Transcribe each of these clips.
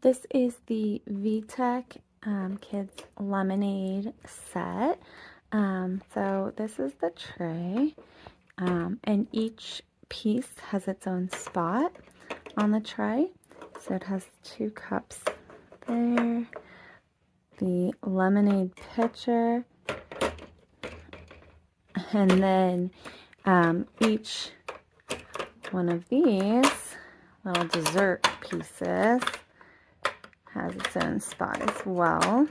This is the VTech Kids Lemonade set. So this is the tray, and each piece has its own spot on the tray. So it has 2 cups there, the lemonade pitcher, and then each one of these little dessert pieces has its own spot as well.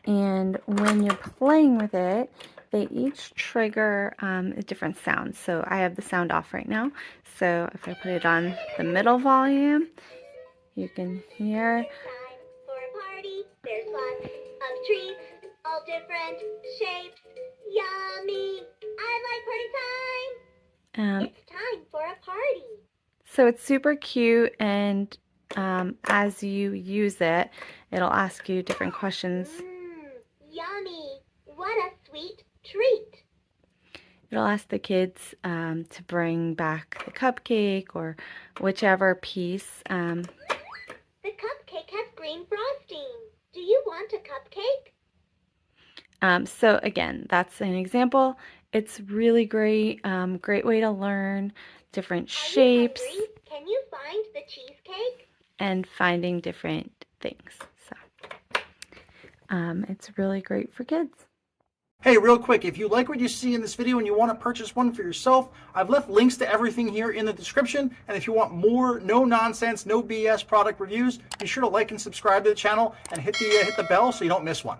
And when you're playing with it, they each trigger a different sound. So I have the sound off right now. So if I put it on the middle volume, you can hear. It's time for a party. There's lots of treats, all different shapes. Yummy! I like party time. It's time for a party. So it's super cute, and as you use it, it'll ask you different questions. Yummy! What a sweet treat! It'll ask the kids to bring back the cupcake or whichever piece. The cupcake has green frosting. Do you want a cupcake? So again, that's an example. It's really great, great way to learn different shapes. Are you hungry? Can you find the cheesecake? And finding different things. So it's really great for kids. Hey, real quick, if you like what you see in this video and you want to purchase one for yourself, I've left links to everything here in the description. And if you want more no-nonsense, no BS product reviews, be sure to like and subscribe to the channel and hit the bell so you don't miss one.